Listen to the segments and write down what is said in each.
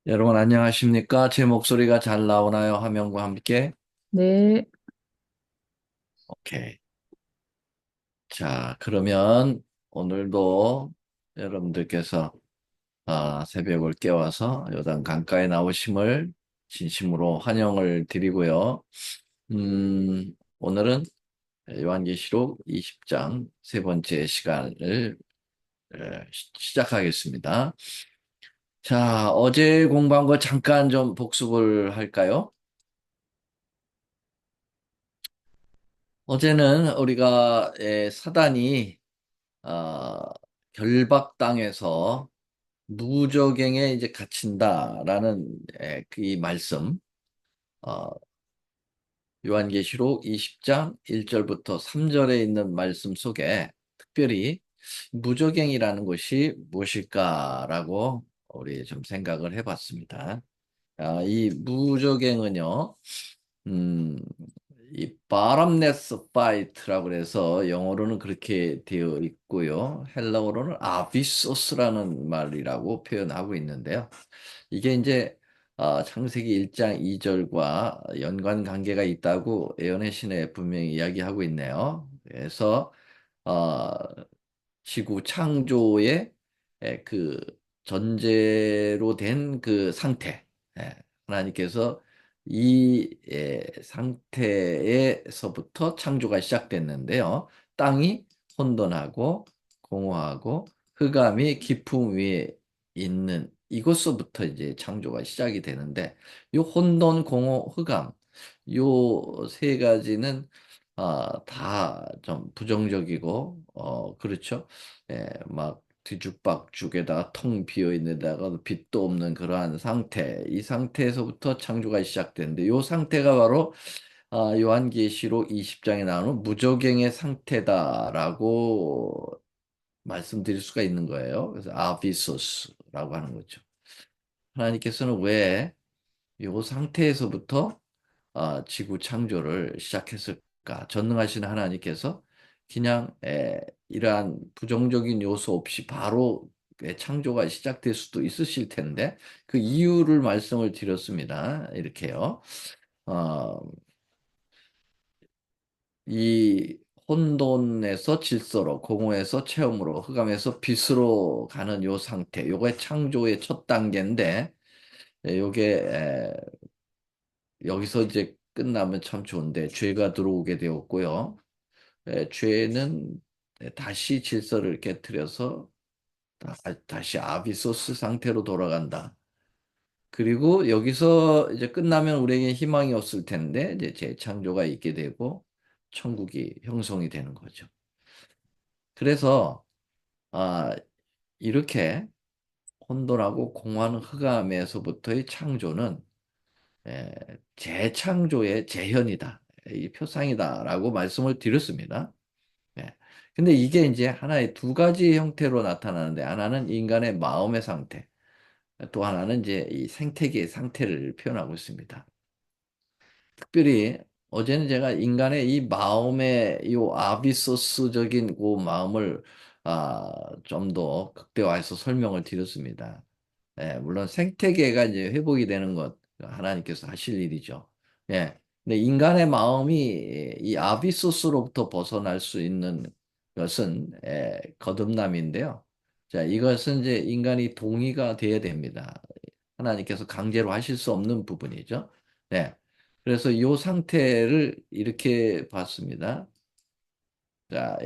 여러분 안녕하십니까? 제 목소리가 잘 나오나요? 화면과 함께. 네, 오케이. 자, 그러면 오늘도 여러분들께서 새벽을 깨워서 요단 강가에 나오심을 진심으로 환영을 드리고요. 오늘은 요한계시록 20장 세 번째 시간을 시작하겠습니다. 자, 어제 공부한 거 잠깐 좀 복습을 할까요? 어제는 우리가 사단이 어, 결박당해서 무저갱에 이제 갇힌다라는 그 말씀, 어, 요한계시록 20장 1절부터 3절에 있는 말씀 속에 특별히 무저갱이라는 것이 무엇일까라고 우리 좀 생각을 해봤습니다. 이 무저갱은요, 음, 이 bottomless fight라고 그래서 영어로는 그렇게 되어 있고요. 헬라어로는 아비소스라는 말이라고 표현하고 있는데요. 이게 이제 창세기 1장 2절과 연관 관계가 있다고 예언의 신에 분명히 이야기하고 있네요. 그래서 어, 지구 창조의 그 전제로 된 그 상태, 하나님께서 이 상태에서부터 창조가 시작됐는데요. 땅이 혼돈하고 공허하고 흑암이 깊음 위에 있는 이곳서부터 이제 창조가 시작이 되는데, 이 혼돈, 공허, 흑암, 요 세 가지는 다 좀 부정적이고, 그렇죠. 막 뒤죽박죽에다가 텅 비어 있는데다가 빛도 없는 그러한 상태, 이 상태에서부터 창조가 시작되는데, 이 상태가 바로 요한계시록 20장에 나오는 무저갱의 상태다라고 말씀드릴 수가 있는 거예요. 그래서 아비소스라고 하는 거죠. 하나님께서는 왜 이 상태에서부터 지구 창조를 시작했을까? 전능하신 하나님께서 그냥 이러한 부정적인 요소 없이 바로 창조가 시작될 수도 있으실 텐데 그 이유를 말씀을 드렸습니다. 이렇게요. 어, 이 혼돈에서 질서로, 공허에서 체험으로, 흑암에서 빛으로 가는 요 상태, 요게 창조의 첫 단계인데, 요게 여기서 이제 끝나면 참 좋은데 죄가 들어오게 되었고요. 죄는 다시 질서를 깨트려서 다시 아비소스 상태로 돌아간다. 그리고 여기서 이제 끝나면 우리에게 희망이 없을 텐데 이제 재창조가 있게 되고 천국이 형성이 되는 거죠. 그래서 아, 이렇게 혼돈하고 공허한 흑암에서부터의 창조는 예, 재창조의 재현이다. 이 표상이다라고 말씀을 드렸습니다. 예. 근데 이게 이제 하나의 두 가지 형태로 나타나는데 하나는 인간의 마음의 상태, 또 하나는 이제 이 생태계의 상태를 표현하고 있습니다. 특별히 어제는 제가 인간의 이 마음의 이 아비소스적인 그 마음을 좀 더 극대화해서 설명을 드렸습니다. 물론 생태계가 이제 회복이 되는 것 하나님께서 하실 일이죠. 예. 근데 인간의 마음이 이 아비소스로부터 벗어날 수 있는 것은 거듭남인데요. 자, 이것은 이제 인간이 동의가 돼야 됩니다. 하나님께서 강제로 하실 수 없는 부분이죠. 네. 그래서 이 상태를 이렇게 봤습니다. 자,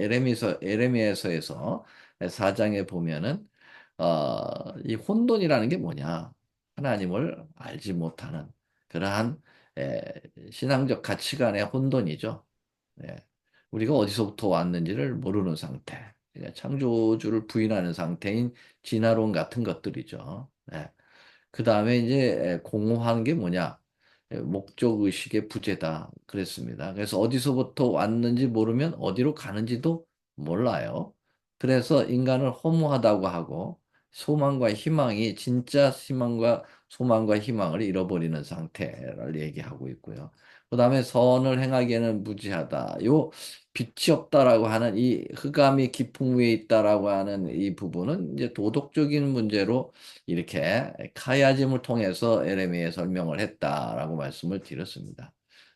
에레미야서에서 4장에 보면은 이 혼돈이라는 게 뭐냐? 하나님을 알지 못하는 그러한 에, 신앙적 가치관의 혼돈이죠. 예. 우리가 어디서부터 왔는지를 모르는 상태. 그러니까 창조주를 부인하는 상태인 진화론 같은 것들이죠. 예. 그 다음에 이제 공허한 게 뭐냐? 목적 의식의 부재다. 그랬습니다. 그래서 어디서부터 왔는지 모르면 어디로 가는지도 몰라요. 그래서 인간을 허무하다고 하고 소망과 희망이 진짜 희망과 소망과 희망을 잃어버리는 상태를 얘기하고 있고요. 그다음에 선을 행하기에는 무지하다. 요 빛이 없다라고 하는 이 흑암이 깊음 위에 있다라고 하는 이 부분은 이제 도덕적인 문제로 이렇게 카야짐을 통해서 에레미야에 설명을 했다라고 말씀을 드렸습니다.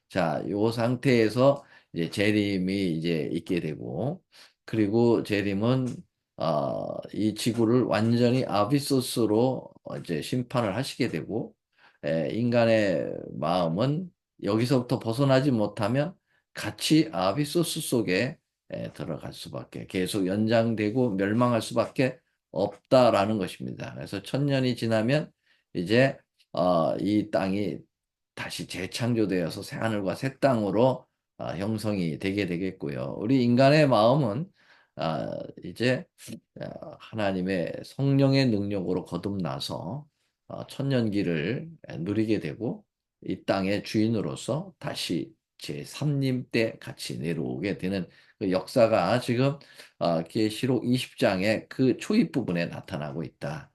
자, 요 상태에서 이제 재림이 이제 있게 되고, 그리고 재림은 이 지구를 완전히 아비소스로 이제 심판을 하시게 되고, 인간의 마음은 여기서부터 벗어나지 못하면 같이 아비소스 속에 들어갈 수밖에, 계속 연장되고 멸망할 수밖에 없다라는 것입니다. 그래서 천년이 지나면 이제 이 땅이 다시 재창조되어서 새 하늘과 새 땅으로 형성이 되게 되겠고요. 우리 인간의 마음은 이제 하나님의 성령의 능력으로 거듭나서 천년기를 누리게 되고 이 땅의 주인으로서 다시 제3님 때 같이 내려오게 되는 그 역사가 지금 계시록 20장의 그 초입 부분에 나타나고 있다.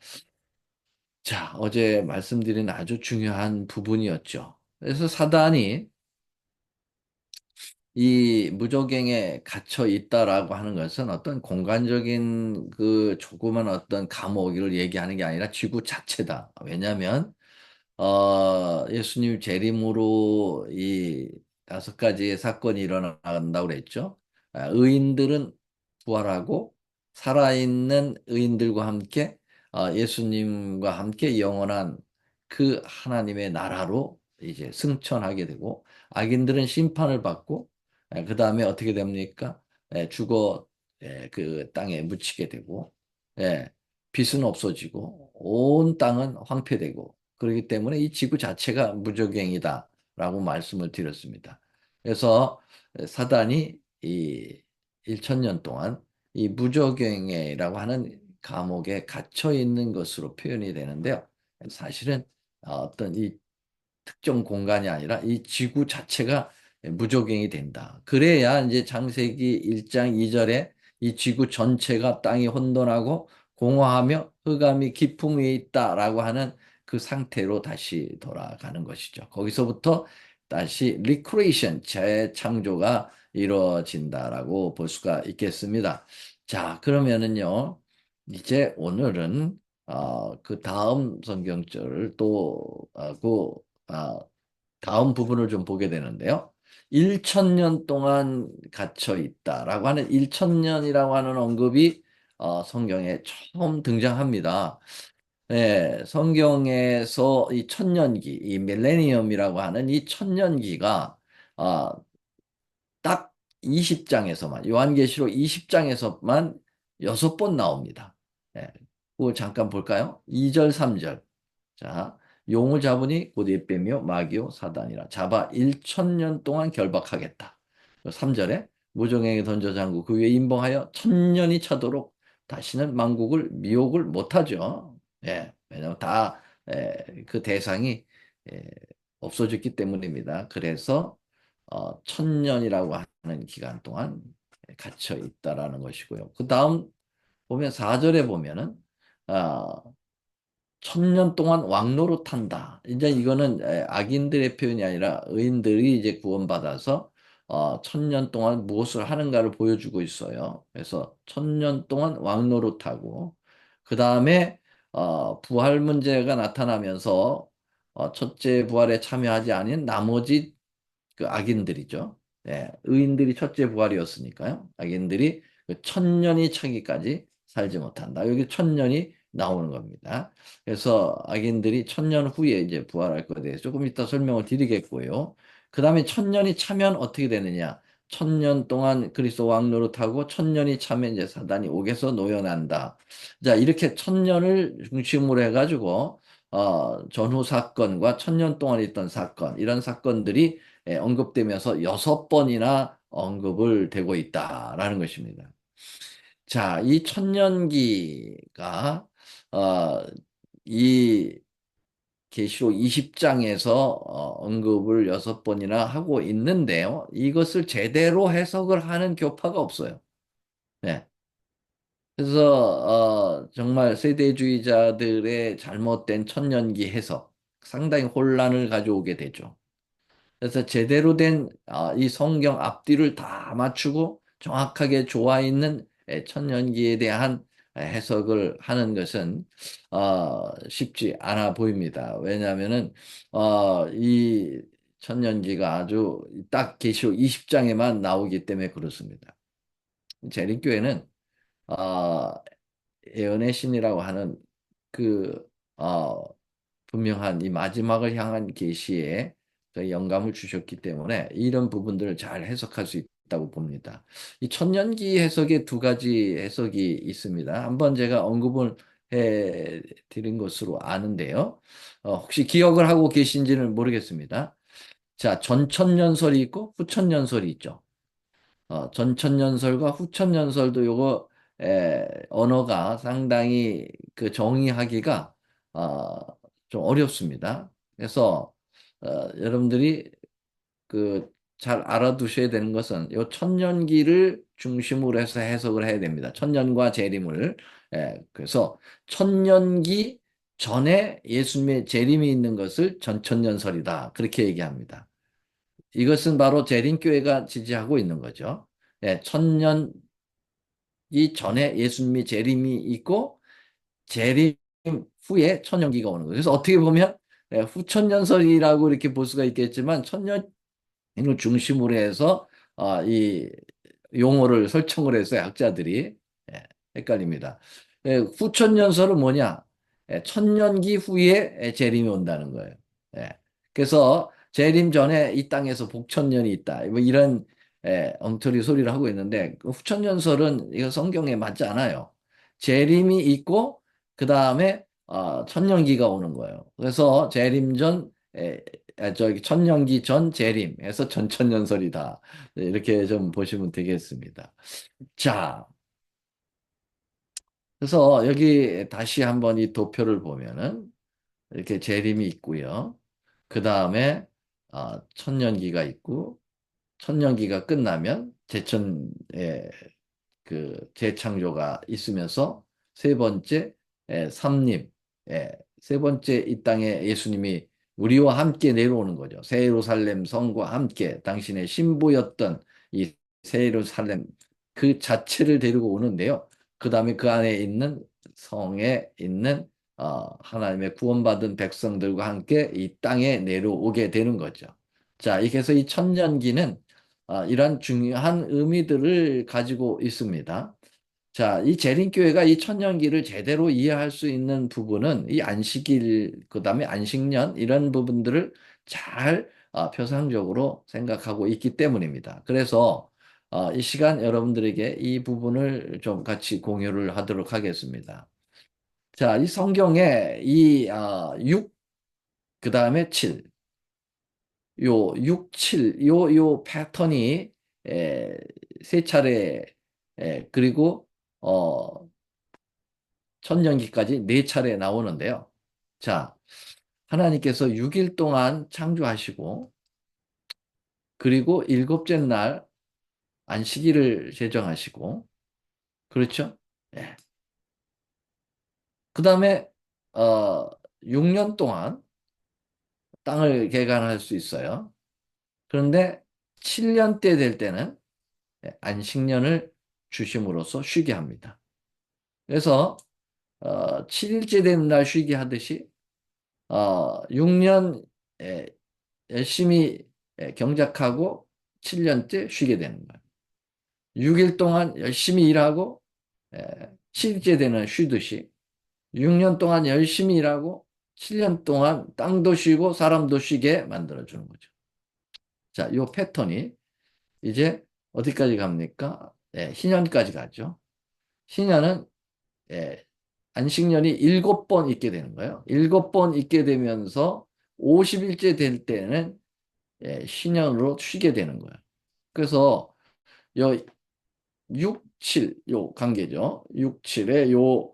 자, 어제 말씀드린 아주 중요한 부분이었죠. 그래서 사단이 이 무적행에 갇혀 있다라고 하는 것은 어떤 공간적인 그 조그만 어떤 감옥을 얘기하는 게 아니라 지구 자체다. 왜냐하면 예수님 재림으로 이 5가지의 사건이 일어난다고 그랬죠. 의인들은 부활하고 살아있는 의인들과 함께 예수님과 함께 영원한 그 하나님의 나라로 이제 승천하게 되고 악인들은 심판을 받고 그 다음에 어떻게 됩니까? 죽어 그 땅에 묻히게 되고 빛은 없어지고 온 땅은 황폐되고 그렇기 때문에 이 지구 자체가 무적행이다라고 말씀을 드렸습니다. 그래서 사단이 이 1천년 동안 이 무적행이라고 하는 감옥에 갇혀 있는 것으로 표현이 되는데요. 사실은 어떤 이 특정 공간이 아니라 이 지구 자체가 무적행이 된다. 그래야 이제 창세기 1장 2절에 이 지구 전체가 땅이 혼돈하고 공허하며 흑암이 깊음 위에 있다라고 하는 그 상태로 다시 돌아가는 것이죠. 거기서부터 다시 리크레이션, 재창조가 이루어진다라고 볼 수가 있겠습니다. 자, 그러면은요, 이제 오늘은 그 다음 성경절을 또 아, 다음 부분을 좀 보게 되는데요. 1천년 동안 갇혀 있다라고 하는 1천년이라고 하는 언급이 성경에 처음 등장합니다. 네, 성경에서 이 천년기, 이 밀레니엄이라고 하는 이 천년기가 아, 딱 20장에서만, 요한계시록 20장에서만 6번 나옵니다. 네, 그거 잠깐 볼까요? 2절, 3절. 자, 용을 잡으니 곧 예빼며 마귀요 사단이라 잡아 1천년 동안 결박하겠다. 3절에 무정에게 던져 잠고 그 위에 임봉하여 천년이 차도록 다시는 만국을 미혹을 못하죠. 예, 왜냐하면 다 그 대상이 예, 없어졌기 때문입니다. 그래서 천년이라고 하는 기간 동안 갇혀 있다라는 것이고요. 그 다음 보면 4절에 보면은 아, 천년 동안 왕노릇한다. 이제 이거는 악인들의 표현이 아니라 의인들이 이제 구원받아서 천년 동안 무엇을 하는가를 보여주고 있어요. 그래서 천년 동안 왕노릇하고 그 다음에 부활 문제가 나타나면서 첫째 부활에 참여하지 않은 나머지 그 악인들이죠. 예, 의인들이 첫째 부활이었으니까요. 악인들이 그 천년이 차기까지 살지 못한다. 여기 천년이 나오는 겁니다. 그래서 악인들이 천년 후에 이제 부활할 것에 대해서 조금 이따 설명을 드리겠고요. 그 다음에 천년이 차면 어떻게 되느냐? 천년 동안 그리스도 왕 노릇하고 천년이 차면 이제 사단이 옥에서 노여난다. 자, 이렇게 천년을 중심으로 해가지고 전후 사건과 천년 동안 있던 사건 이런 사건들이 언급되면서 6번이나 언급을 되고 있다라는 것입니다. 자, 이 천년기가 이 계시록 20장에서 언급을 6번이나 하고 있는데요. 이것을 제대로 해석을 하는 교파가 없어요. 네. 그래서 정말 세대주의자들의 잘못된 천년기 해석, 상당히 혼란을 가져오게 되죠. 그래서 제대로 된 이 성경 앞뒤를 다 맞추고 정확하게 좋아 있는 천년기에 대한 해석을 하는 것은 쉽지 않아 보입니다. 왜냐하면은 이 천년기가 아주 딱 계시록 20장에만 나오기 때문에 그렇습니다. 재림교회는 어, 예언의 신이라고 하는 그 어, 분명한 이 마지막을 향한 계시에 그 영감을 주셨기 때문에 이런 부분들을 잘 해석할 수 있다고 봅니다. 이 천년기 해석에 두 가지 해석이 있습니다. 한번 제가 언급을 해 드린 것으로 아는데요. 혹시 기억을 하고 계신지는 모르겠습니다. 자, 전천년설이 있고 후천년설이 있죠. 전천년설과 후천년설도 요거 언어가 상당히 그 정의하기가 어, 좀 어렵습니다. 그래서 여러분들이 그 잘 알아두셔야 되는 것은 요 천년기를 중심으로 해서 해석을 해야 됩니다. 천년과 재림을. 그래서 천년기 전에 예수님의 재림이 있는 것을 전천년설이다. 그렇게 얘기합니다. 이것은 바로 재림교회가 지지하고 있는 거죠. 천년이 전에 예수님이 재림이 있고 재림 후에 천년기가 오는 거예요. 그래서 어떻게 보면 후천년설이라고 이렇게 볼 수가 있겠지만 천년을 중심으로 해서 이 용어를 설정을 해서 학자들이 예, 헷갈립니다. 후천년설은 뭐냐? 천년기 후에 재림이 온다는 거예요. 예. 그래서 재림 전에 이 땅에서 복천년이 있다. 뭐 이런 엉터리 소리를 하고 있는데 그 후천년설은 이거 성경에 맞지 않아요. 재림이 있고 그 다음에 천년기가 오는 거예요. 그래서 재림 전 저기 천년기 전 재림해서 전천년설이다. 네, 이렇게 좀 보시면 되겠습니다. 자, 그래서 여기 다시 한번 이 도표를 보면은 이렇게 재림이 있고요. 그 다음에 천년기가 있고 천년기가 끝나면 제천의 그 재창조가 있으면서 세 번째 삼림, 세 번째 이 땅에 예수님이 우리와 함께 내려오는 거죠. 새 예루살렘 성과 함께 당신의 신부였던 이 새 예루살렘 그 자체를 데리고 오는데요. 그 다음에 그 안에 있는 성에 있는 하나님의 구원받은 백성들과 함께 이 땅에 내려오게 되는 거죠. 자, 이렇게 해서 이 천년기는 이러한 중요한 의미들을 가지고 있습니다. 자, 이 재림교회가 이 천년기를 제대로 이해할 수 있는 부분은 이 안식일, 그 다음에 안식년, 이런 부분들을 잘 표상적으로 생각하고 있기 때문입니다. 그래서 이 시간 여러분들에게 이 부분을 좀 같이 공유를 하도록 하겠습니다. 자, 이 성경에 이 6, 그 다음에 7, 요 6, 7, 요 패턴이 에, 세 차례 그리고 천년기까지 네 차례 나오는데요. 자, 하나님께서 6일 동안 창조하시고 그리고 일곱째 날 안식일을 제정하시고 그렇죠? 예. 그다음에 어 6년 동안 땅을 개간할 수 있어요. 그런데 7년째 될 때는 안식년을 주심으로써 쉬게 합니다. 그래서 7일째 되는 날 쉬게 하듯이 6년 열심히 경작하고 7년째 쉬게 되는 거예요. 6일 동안 열심히 일하고 7일째 되는 쉬듯이 6년 동안 열심히 일하고 7년 동안 땅도 쉬고 사람도 쉬게 만들어주는 거죠. 자, 이 패턴이 이제 어디까지 갑니까? 신년까지 가죠. 신년은 안식년이 7번 있게 되는 거예요. 7번 있게 되면서 50일째 될 때는 신년으로 쉬게 되는 거예요. 그래서 요 6, 7, 요 관계죠. 6, 7의 요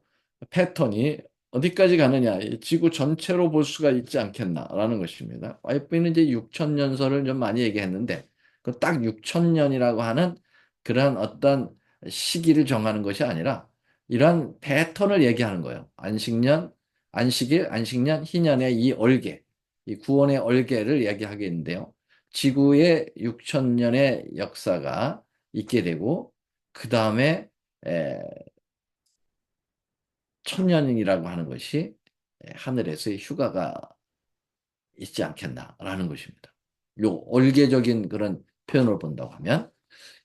패턴이 어디까지 가느냐. 지구 전체로 볼 수가 있지 않겠나라는 것입니다. 와이프는 이제 6천년설을 좀 많이 얘기했는데 그 딱 6천년이라고 하는 그런 어떤 시기를 정하는 것이 아니라 이러한 패턴을 얘기하는 거예요. 안식년, 안식일, 안식년, 희년의 이 얼개, 이 구원의 얼개를 얘기하겠는데요. 지구에 6천 년의 역사가 있게 되고 그 다음에 천년이라고 하는 것이 하늘에서의 휴가가 있지 않겠나라는 것입니다. 요 얼개적인 그런 표현을 본다고 하면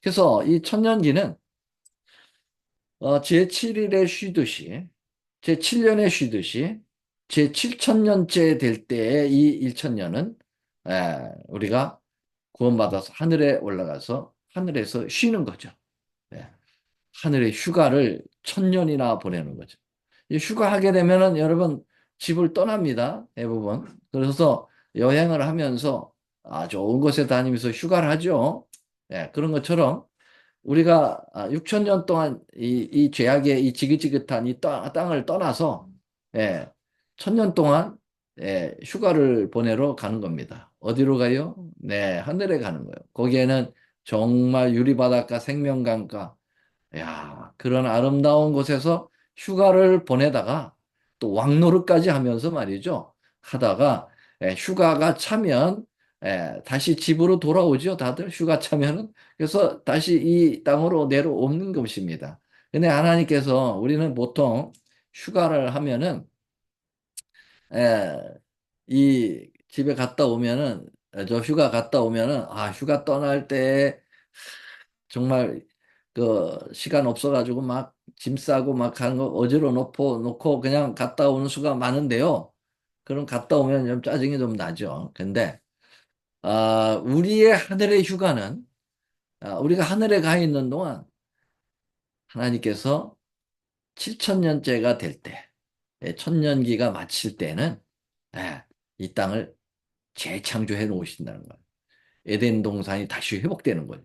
그래서 이 천년기는 제7일에 쉬듯이 제7년에 쉬듯이 제7천년째 될 때의 이 1천년은 우리가 구원받아서 하늘에 올라가서 하늘에서 쉬는 거죠. 예. 하늘에 휴가를 1,000년이나 보내는 거죠. 이 휴가하게 되면은 여러분 집을 떠납니다. 대부분. 그래서 여행을 하면서 좋은 곳에 다니면서 휴가를 하죠. 예, 그런 것처럼 우리가 6천 년 동안 이 죄악의 이 지긋지긋한 이 땅을 떠나서 예, 1,000년 동안 휴가를 보내러 가는 겁니다. 어디로 가요? 네, 하늘에 가는 거예요. 거기에는 정말 유리바닷가 생명강가 야, 그런 아름다운 곳에서 휴가를 보내다가 또 왕노릇까지 하면서 말이죠. 하다가 휴가가 차면 다시 집으로 돌아오죠. 다들 휴가 차면은. 그래서 다시 이 땅으로 내려오는 것입니다. 근데 하나님께서 우리는 보통 휴가를 하면은 에, 이 집에 갔다 오면은 저 휴가 갔다 오면은 휴가 떠날 때 정말 그 시간 없어가지고 막 짐 싸고 막 가는 거 어지러 놓고 그냥 갔다 오는 수가 많은데요. 그럼 갔다 오면 좀 짜증이 좀 나죠. 근데 우리의 하늘의 휴가는 우리가 하늘에 가 있는 동안 하나님께서 7천년째가 될 때, 천년기가 마칠 때는 이 땅을 재창조해 놓으신다는 거예요. 에덴 동산이 다시 회복되는 거죠.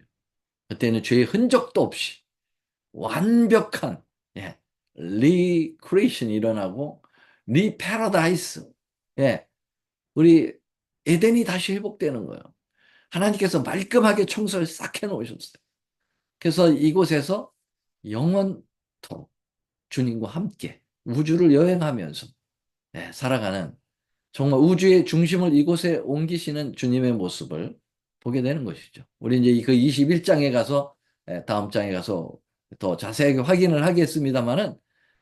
그때는 죄의 흔적도 없이 완벽한 예, 리크리에이션이 일어나고 리패러다이스 예, 우리 에덴이 다시 회복되는 거예요. 하나님께서 말끔하게 청소를 싹 해놓으셨어요. 그래서 이곳에서 영원토록 주님과 함께 우주를 여행하면서 살아가는 정말 우주의 중심을 이곳에 옮기시는 주님의 모습을 보게 되는 것이죠. 우리 이제 그 21장에 가서 다음 장에 가서 더 자세하게 확인을 하겠습니다만은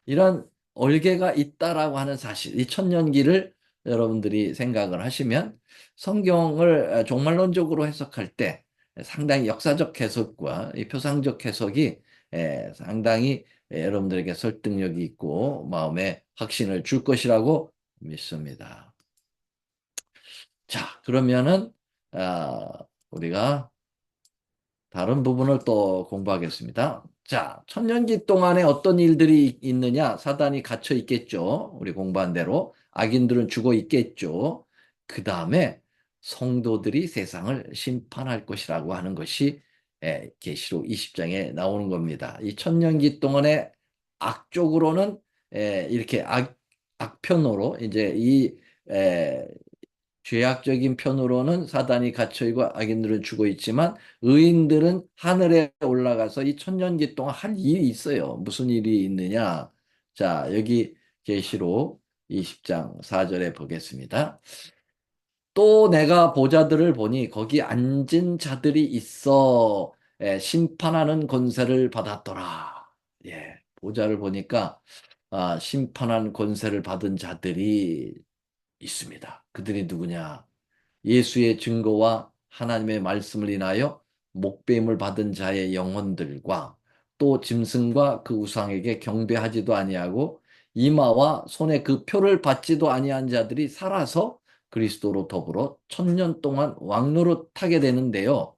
이런 얼개가 있다라고 하는 사실, 이 천년기를 여러분들이 생각을 하시면 성경을 종말론적으로 해석할 때 상당히 역사적 해석과 이 표상적 해석이 상당히 여러분들에게 설득력이 있고 마음에 확신을 줄 것이라고 믿습니다. 자, 그러면은 우리가 다른 부분을 또 공부하겠습니다. 자, 천년기 동안에 어떤 일들이 있느냐? 사단이 갇혀 있겠죠. 우리 공부한 대로. 악인들은 죽어 있겠죠. 그 다음에 성도들이 세상을 심판할 것이라고 하는 것이 계시록 20장에 나오는 겁니다. 이 천년기 동안에 악쪽으로는 이렇게 악편으로 이제 이 죄악적인 편으로는 사단이 갇혀있고 악인들은 죽어 있지만 의인들은 하늘에 올라가서 이 천년기 동안 할 일이 있어요. 무슨 일이 있느냐? 자, 여기 계시록 20장 4절에 보겠습니다. 또 내가 보자들을 보니 거기 앉은 자들이 있어 심판하는 권세를 받았더라. 예, 보자를 보니까 심판한 권세를 받은 자들이 있습니다. 그들이 누구냐? 예수의 증거와 하나님의 말씀을 인하여 목배임을 받은 자의 영혼들과 또 짐승과 그 우상에게 경배하지도 아니하고 이마와 손에 그 표를 받지도 아니한 자들이 살아서 그리스도로 더불어 1,000년 동안 왕노릇하게 되는데요.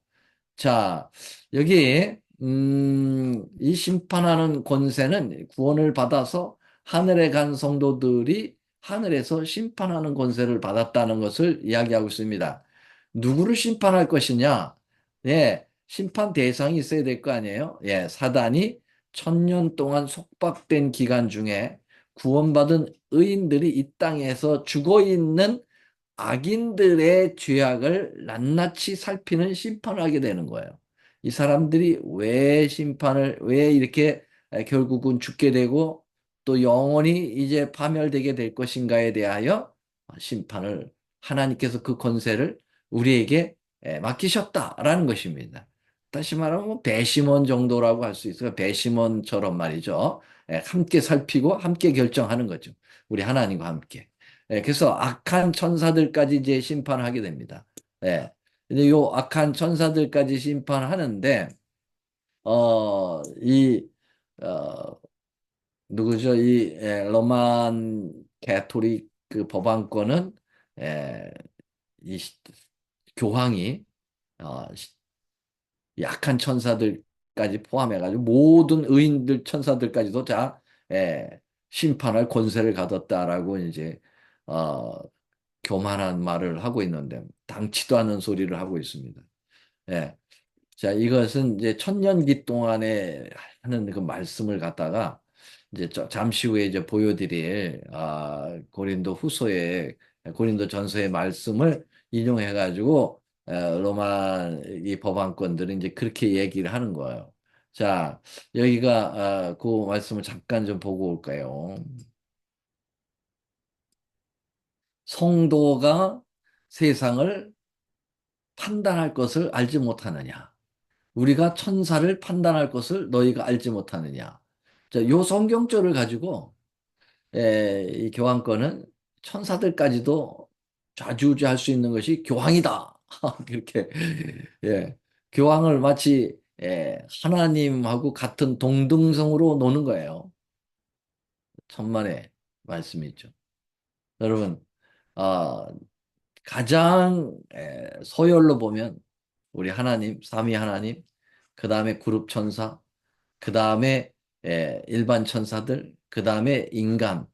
자, 여기 이 심판하는 권세는 구원을 받아서 하늘에 간 성도들이 하늘에서 심판하는 권세를 받았다는 것을 이야기하고 있습니다. 누구를 심판할 것이냐? 예, 심판 대상이 있어야 될 거 아니에요? 예, 사단이 1,000년 동안 속박된 기간 중에 구원받은 의인들이 이 땅에서 죽어 있는 악인들의 죄악을 낱낱이 살피는 심판을 하게 되는 거예요. 이 사람들이 왜 이렇게 결국은 죽게 되고 또 영원히 이제 파멸되게 될 것인가에 대하여 심판을 하나님께서 그 권세를 우리에게 맡기셨다라는 것입니다. 다시 말하면 뭐 배심원 정도라고 할 수 있어요. 배심원처럼 말이죠. 함께 살피고 함께 결정하는 거죠. 우리 하나님과 함께. 그래서 악한 천사들까지 이제 심판하게 됩니다. 예. 근데 요 악한 천사들까지 심판하는데, 이, 어, 누구죠? 로만 캐토릭 그 법안권은, 에, 이 교황이, 어, 약한 천사들까지 포함해가지고 모든 의인들 천사들까지도 다 심판할 권세를 가졌다라고 이제 어, 교만한 말을 하고 있는데 당치도 않은 소리를 하고 있습니다. 예. 자, 이것은 이제 천년기 동안에 하는 그 말씀을 갖다가 이제 잠시 후에 이제 보여드릴 고린도 후서의 고린도 전서의 말씀을 인용해 가지고 로마 이 법안권들은 이제 그렇게 얘기를 하는 거예요. 자, 여기가 그 말씀을 잠깐 좀 보고 올까요? 성도가 세상을 판단할 것을 알지 못하느냐? 우리가 천사를 판단할 것을 너희가 알지 못하느냐. 자, 요 성경절을 가지고 이 교황권은 천사들까지도 좌지우지할 수 있는 것이 교황이다. 그렇게 교황을 마치 하나님하고 같은 동등성으로 노는 거예요. 천만의 말씀이죠. 여러분, 아, 가장 서열로 보면 우리 하나님, 삼위 하나님, 그 다음에 그룹 천사, 그 다음에 일반 천사들, 그 다음에 인간,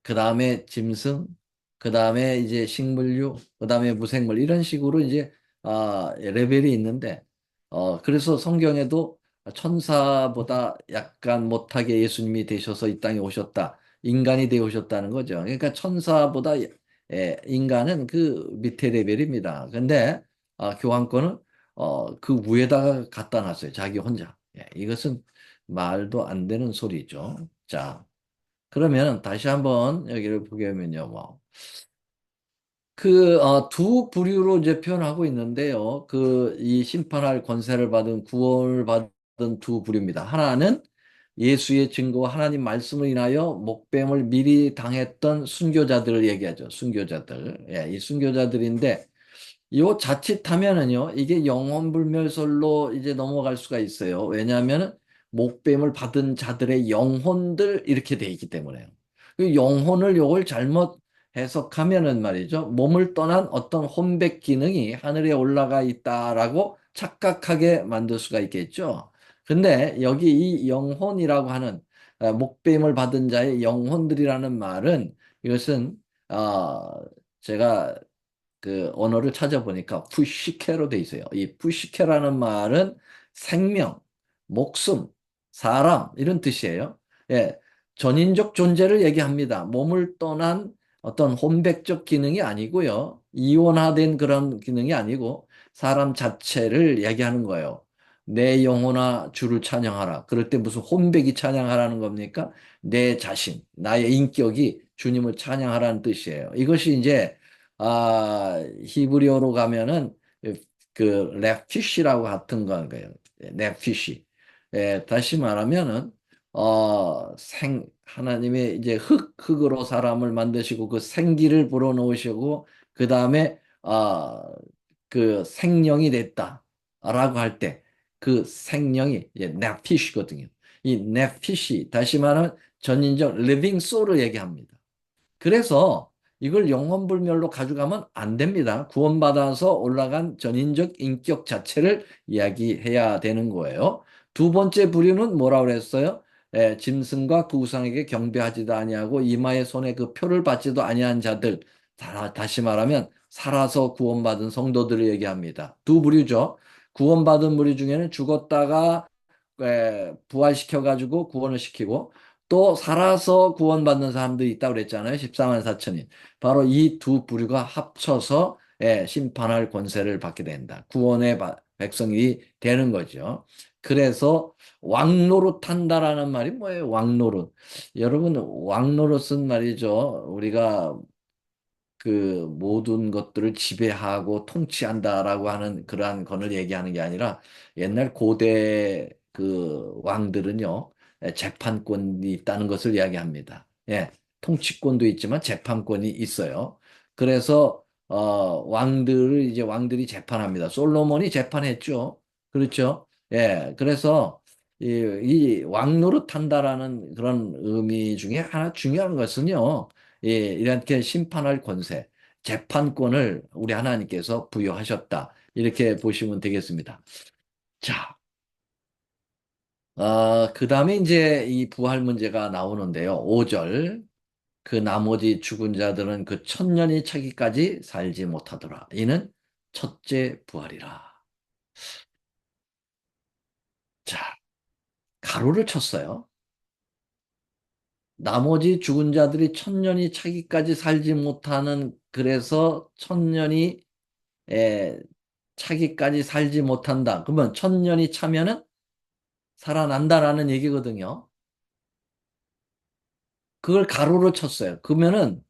그 다음에 짐승, 그 다음에 이제 식물류, 그 다음에 무생물 이런 식으로 이제 레벨이 있는데 그래서 성경에도 천사보다 약간 못하게 예수님이 되셔서 이 땅에 오셨다. 인간이 되어 오셨다는 거죠. 그러니까 천사보다 인간은 그 밑에 레벨입니다. 근데 교황권은 그 위에다가 갖다 놨어요. 자기 혼자. 이것은 말도 안 되는 소리죠. 자, 그러면 다시 한번 여기를 보게 되면요. 뭐. 두 부류로 이제 표현하고 있는데요. 이 심판할 권세를 받은 구원을 받은 두 부류입니다. 하나는 예수의 증거와 하나님 말씀을 인하여 목뱀을 미리 당했던 순교자들을 얘기하죠. 순교자들. 이 순교자들인데 요 자칫하면은요, 이게 영혼불멸설로 이제 넘어갈 수가 있어요. 왜냐하면 목뱀을 받은 자들의 영혼들 이렇게 돼 있기 때문에요. 그 영혼을 요걸 잘못 해석하면은 말이죠. 몸을 떠난 어떤 혼백 기능이 하늘에 올라가 있다라고 착각하게 만들 수가 있겠죠. 근데 여기 이 영혼이라고 하는 목뱀을 받은 자의 영혼들이라는 말은 이것은 제가 그 언어를 찾아보니까 푸시케로 돼 있어요. 이 푸시케라는 말은 생명, 목숨, 사람 이런 뜻이에요. 예, 전인적 존재를 얘기합니다. 몸을 떠난 어떤 혼백적 기능이 아니고요. 이원화된 그런 기능이 아니고 사람 자체를 얘기하는 거예요. 내 영혼아 주를 찬양하라. 그럴 때 무슨 혼백이 찬양하라는 겁니까? 내 자신, 나의 인격이 주님을 찬양하라는 뜻이에요. 이것이 이제 히브리어로 가면은 그 레피시라고 같은 거예요. 레피시. 다시 말하면은 하나님의 이제 흙으로 사람을 만드시고 그 생기를 불어넣으시고 그 다음에 그 생명이 됐다라고 할 때 그 생명이 네피시거든요. 이 네피시 다시 말하면 전인적 리빙 소울을 얘기합니다. 그래서 이걸 영혼불멸로 가져가면 안 됩니다. 구원받아서 올라간 전인적 인격 자체를 이야기해야 되는 거예요. 두 번째 부류는 뭐라고 그랬어요? 짐승과 그 우상에게 경배하지도 아니하고 이마에 손에 그 표를 받지도 아니한 자들. 다시 말하면 살아서 구원받은 성도들을 얘기합니다. 두 부류죠. 구원받은 부류 중에는 죽었다가 부활시켜가지고 구원을 시키고 또 살아서 구원받는 사람들이 있다고 그랬잖아요. 14만 4천이. 바로 이 두 부류가 합쳐서 심판할 권세를 받게 된다. 구원의 백성이 되는 거죠. 그래서 왕노릇 한다라는 말이 뭐예요? 왕노릇. 여러분, 왕노릇은 말이죠. 우리가 그 모든 것들을 지배하고 통치한다라고 하는 그러한 건을 얘기하는 게 아니라 옛날 고대 그 왕들은요, 재판권이 있다는 것을 이야기합니다. 예, 통치권도 있지만 재판권이 있어요. 그래서 왕들을 이제 왕들이 재판합니다. 솔로몬이 재판했죠. 그렇죠? 예, 그래서 이 왕노릇한다라는 그런 의미 중에 하나 중요한 것은요. 예, 이렇게 심판할 권세, 재판권을 우리 하나님께서 부여하셨다. 이렇게 보시면 되겠습니다. 자, 그 다음에 이제 이 부활 문제가 나오는데요. 5절. 그 나머지 죽은 자들은 그 천년이 차기까지 살지 못하더라. 이는 첫째 부활이라. 자, 가로를 쳤어요. 나머지 죽은 자들이 천년이 차기까지 살지 못하는, 그래서 천년이 에, 차기까지 살지 못한다. 그러면 천년이 차면은 살아난다라는 얘기거든요. 그걸 가로로 쳤어요. 그러면은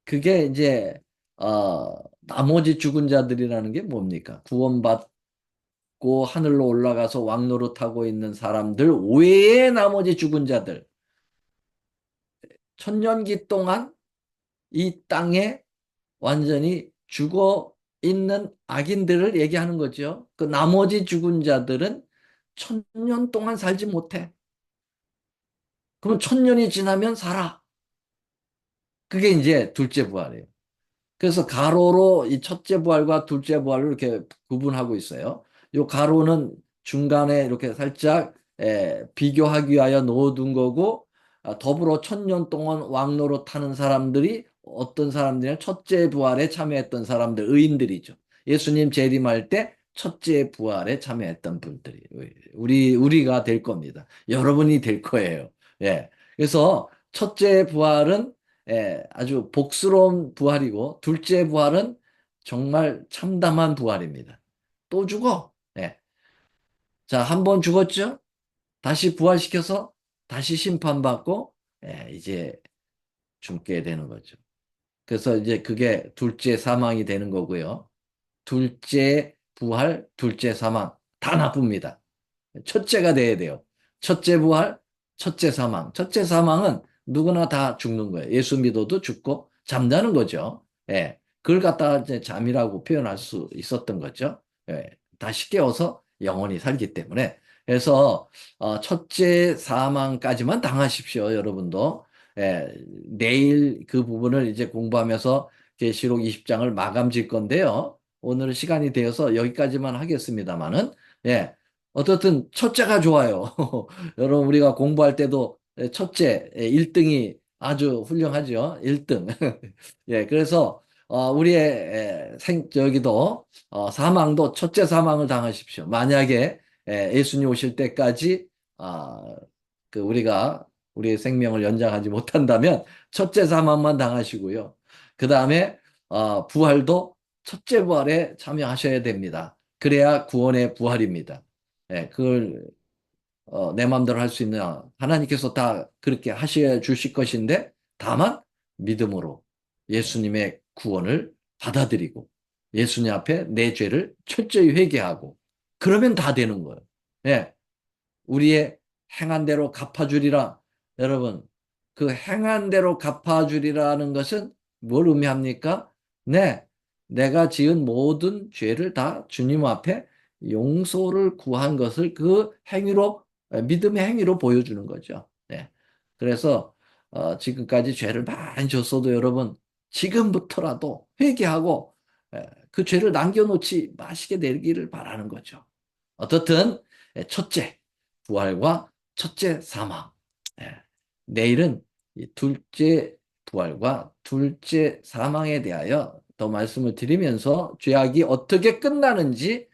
그게 이제 나머지 죽은 자들이라는 게 뭡니까? 구원받고 하늘로 올라가서 왕노릇하고 있는 사람들 외에 나머지 죽은 자들, 천년기 동안 이 땅에 완전히 죽어 있는 악인들을 얘기하는 거죠. 그 나머지 죽은 자들은 천년 동안 살지 못해. 그럼 천년이 지나면 살아. 그게 이제 둘째 부활이에요. 그래서 가로로 이 첫째 부활과 둘째 부활을 이렇게 구분하고 있어요. 요 가로는 중간에 이렇게 살짝 비교하기 위하여 놓아둔 거고, 더불어 천년 동안 왕노로 타는 사람들이 어떤 사람들이냐, 첫째 부활에 참여했던 사람들, 의인들이죠. 예수님 재림할 때 첫째 부활에 참여했던 분들이 우리가 될 겁니다. 여러분이 될 거예요. 예. 그래서 첫째 부활은 아주 복스러운 부활이고, 둘째 부활은 정말 참담한 부활입니다. 또 죽어. 예. 자, 한 번 죽었죠? 다시 부활시켜서 다시 심판받고, 이제 죽게 되는 거죠. 그래서 이제 그게 둘째 사망이 되는 거고요. 둘째 부활, 둘째 사망. 다 나쁩니다. 첫째가 돼야 돼요. 첫째 부활, 첫째 사망. 첫째 사망은 누구나 다 죽는 거예요. 예수 믿어도 죽고 잠자는 거죠. 예. 그걸 갖다가 이제 잠이라고 표현할 수 있었던 거죠. 예. 다시 깨워서 영원히 살기 때문에. 그래서 첫째 사망까지만 당하십시오, 여러분도. 예. 내일 그 부분을 이제 공부하면서 계시록 20장을 마감 질 건데요. 오늘은 시간이 되어서 여기까지만 하겠습니다만은, 예. 어떻든 첫째가 좋아요. 여러분 우리가 공부할 때도 첫째 1등이 아주 훌륭하죠. 1등. 예, 그래서 우리의 저기도 사망도 첫째 사망을 당하십시오. 만약에 예수님 오실 때까지 아, 그 우리가 우리의 생명을 연장하지 못한다면 첫째 사망만 당하시고요. 그 다음에 부활도 첫째 부활에 참여하셔야 됩니다. 그래야 구원의 부활입니다. 예, 그걸 내 마음대로 할 수 있느냐? 하나님께서 다 그렇게 하셔 주실 것인데, 다만 믿음으로 예수님의 구원을 받아들이고 예수님 앞에 내 죄를 철저히 회개하고 그러면 다 되는 거예요. 예, 우리의 행한 대로 갚아주리라. 여러분, 그 행한 대로 갚아주리라는 것은 뭘 의미합니까? 네, 내가 지은 모든 죄를 다 주님 앞에 용서를 구한 것을 그 행위로, 믿음의 행위로 보여주는 거죠. 네. 그래서 지금까지 죄를 많이 졌어도 여러분, 지금부터라도 회개하고 그 죄를 남겨놓지 마시게 되기를 바라는 거죠. 어떻든 첫째, 부활과 첫째 사망. 예. 내일은 이 둘째 부활과 둘째 사망에 대하여 더 말씀을 드리면서 죄악이 어떻게 끝나는지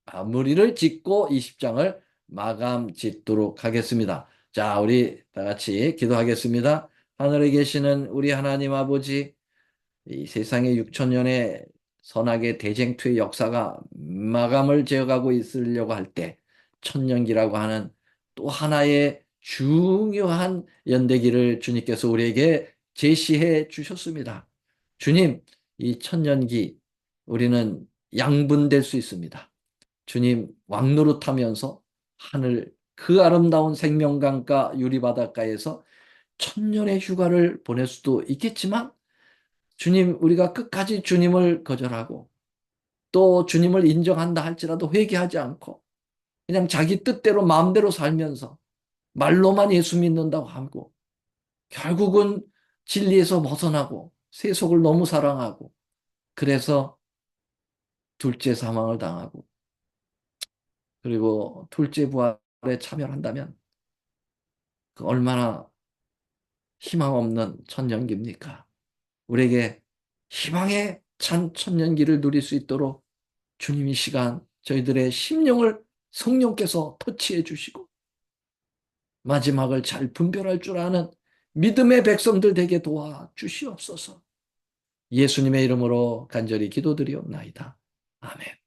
마무리를 짓고 20장을 마감 짓도록 하겠습니다. 자, 우리 다 같이 기도하겠습니다. 하늘에 계시는 우리 하나님 아버지, 이 세상의 6천 년의 선악의 대쟁투의 역사가 마감을 지어가고 있으려고 할 때, 천년기라고 하는 또 하나의 중요한 연대기를 주님께서 우리에게 제시해 주셨습니다. 주님, 이 천년기 우리는 양분될 수 있습니다. 주님 왕노릇하면서 하늘 그 아름다운 생명강가 유리바닷가에서 천년의 휴가를 보낼 수도 있겠지만 주님 우리가 끝까지 주님을 거절하고 또 주님을 인정한다 할지라도 회개하지 않고 그냥 자기 뜻대로 마음대로 살면서 말로만 예수 믿는다고 하고 결국은 진리에서 벗어나고 세속을 너무 사랑하고 그래서 둘째 사망을 당하고 그리고 둘째 부활에 참여한다면 그 얼마나 희망 없는 천년기입니까? 우리에게 희망의 찬 천년기를 누릴 수 있도록 주님 이 시간 저희들의 심령을 성령께서 터치해 주시고 마지막을 잘 분별할 줄 아는 믿음의 백성들 되게 도와 주시옵소서. 예수님의 이름으로 간절히 기도드리옵나이다. 아멘.